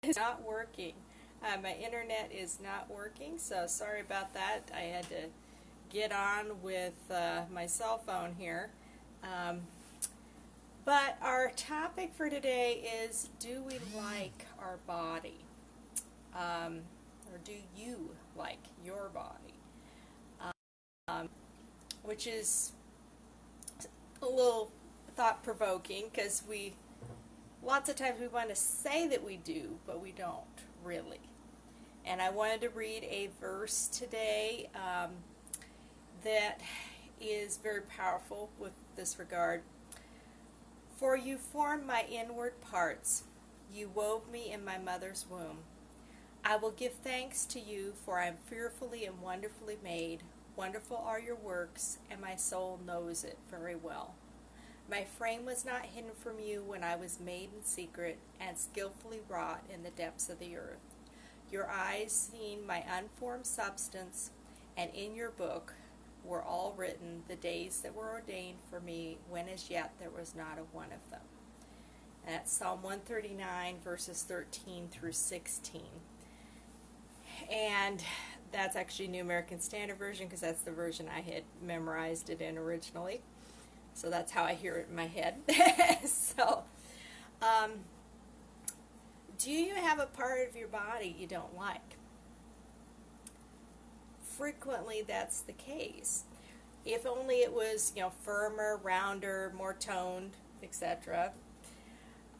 is not working. My internet is not working, so sorry about that. I had to get on with my cell phone here. But our topic for today is, do we like our body? Or do you like your body? Which is a little thought-provoking because lots of times we want to say that we do, but we don't really. And I wanted to read a verse today that is very powerful with this regard. For you formed my inward parts. You wove me in my mother's womb. I will give thanks to you, for I am fearfully and wonderfully made. Wonderful are your works, and my soul knows it very well. My frame was not hidden from you when I was made in secret and skillfully wrought in the depths of the earth. Your eyes seen my unformed substance, and in your book were all written the days that were ordained for me, when as yet there was not a one of them. And that's Psalm 139, verses 13 through 16. And that's actually New American Standard Version, because that's the version I had memorized it in originally. So that's how I hear it in my head. So, do you have a part of your body you don't like? Frequently that's the case. If only it was, firmer, rounder, more toned, etc.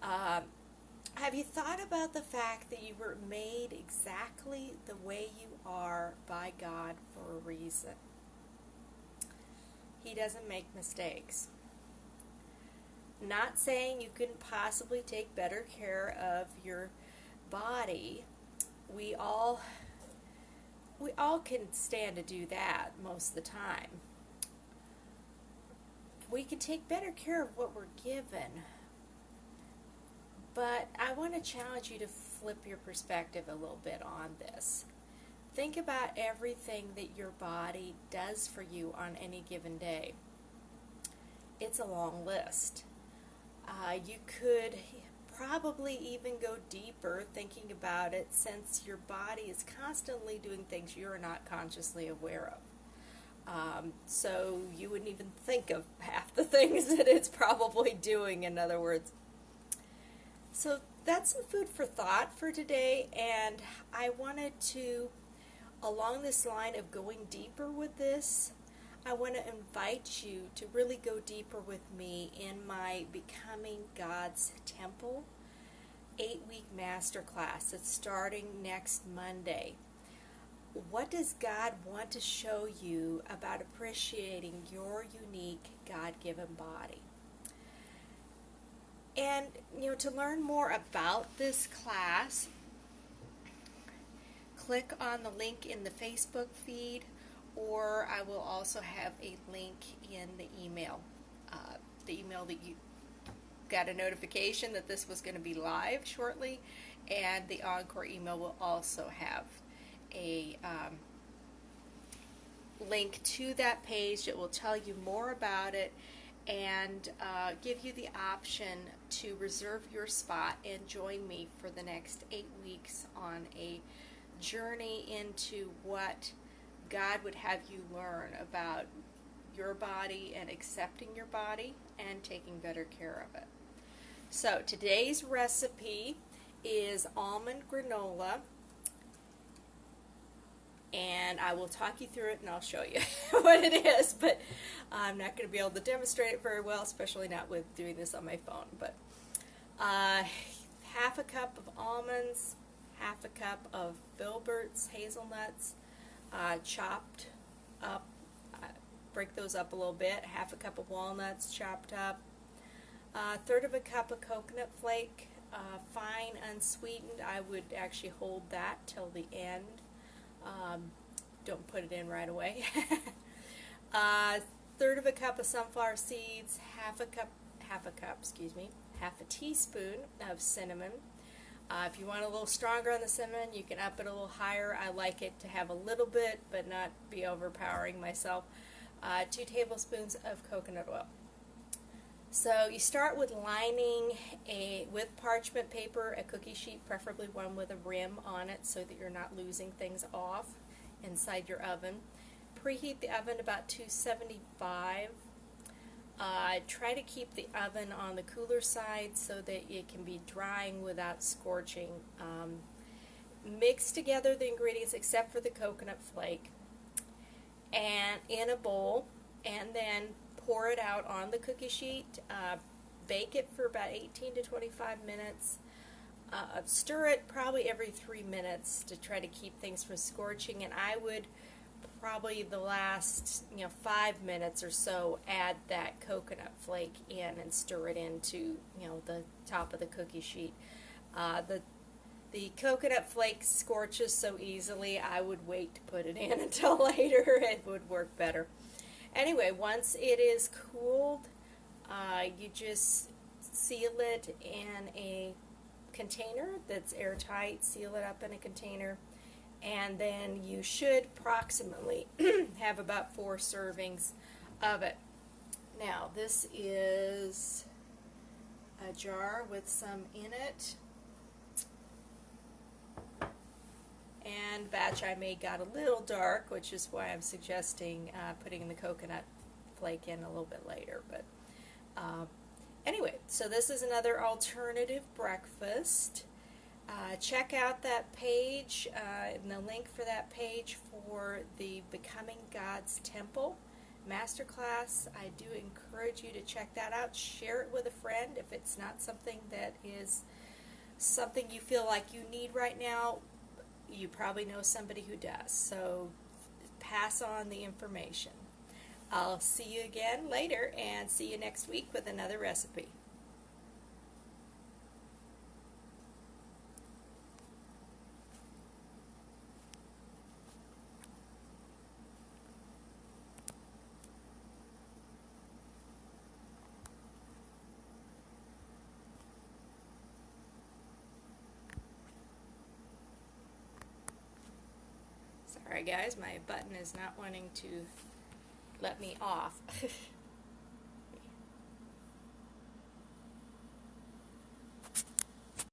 Have you thought about the fact that you were made exactly the way you are by God for a reason? He doesn't make mistakes. Not saying you couldn't possibly take better care of your body. We all can stand to do that most of the time. We can take better care of what we're given. But I want to challenge you to flip your perspective a little bit on this. Think about everything that your body does for you on any given day. It's a long list. You could probably even go deeper thinking about it, since your body is constantly doing things you're not consciously aware of. So you wouldn't even think of half the things that it's probably doing, in other words. So that's some food for thought for today, and I wanted to, along this line of going deeper with this, I want to invite you to really go deeper with me in my Becoming God's Temple 8-week masterclass that's starting next Monday. What does God want to show you about appreciating your unique God-given body? And, to learn more about this class, click on the link in the Facebook feed, or I will also have a link in the email that you got a notification that this was going to be live shortly, and the Encore email will also have a link to that page that will tell you more about it and give you the option to reserve your spot and join me for the next 8 weeks on a journey into what God would have you learn about your body and accepting your body and taking better care of it. So today's recipe is almond granola, and I will talk you through it and I'll show you what it is, but I'm not going to be able to demonstrate it very well, especially not with doing this on my phone. But half a cup of almonds, half a cup of filberts, hazelnuts, chopped up, break those up a little bit, half a cup of walnuts chopped up, a third of a cup of coconut flake, fine unsweetened. I would actually hold that till the end. Don't put it in right away. Third of a cup of sunflower seeds, half a teaspoon of cinnamon. If you want a little stronger on the cinnamon, you can up it a little higher. I like it to have a little bit, but not be overpowering myself. 2 tablespoons of coconut oil. So you start with lining with parchment paper, a cookie sheet, preferably one with a rim on it so that you're not losing things off inside your oven. Preheat the oven about 275. Try to keep the oven on the cooler side so that it can be drying without scorching. Mix together the ingredients except for the coconut flake and in a bowl, and then pour it out on the cookie sheet. Bake it for about 18 to 25 minutes. Stir it probably every 3 minutes to try to keep things from scorching, and I would probably the last 5 minutes or so add that coconut flake in and stir it into the top of the cookie sheet. The coconut flake scorches so easily, I would wait to put it in until later. It would work better. Anyway, once it is cooled, you just seal it in a container that's airtight. Seal it up in a container, and then you should approximately have about 4 servings of it. Now, this is a jar with some in it, and batch I made got a little dark, which is why I'm suggesting putting the coconut flake in a little bit later. But anyway, so this is another alternative breakfast. Check out that page and the link for that page for the Becoming God's Temple Masterclass. I do encourage you to check that out. Share it with a friend if it's not something that is something you feel like you need right now. You probably know somebody who does, so pass on the information. I'll see you again later, and see you next week with another recipe. Sorry guys, my button is not wanting to let me off.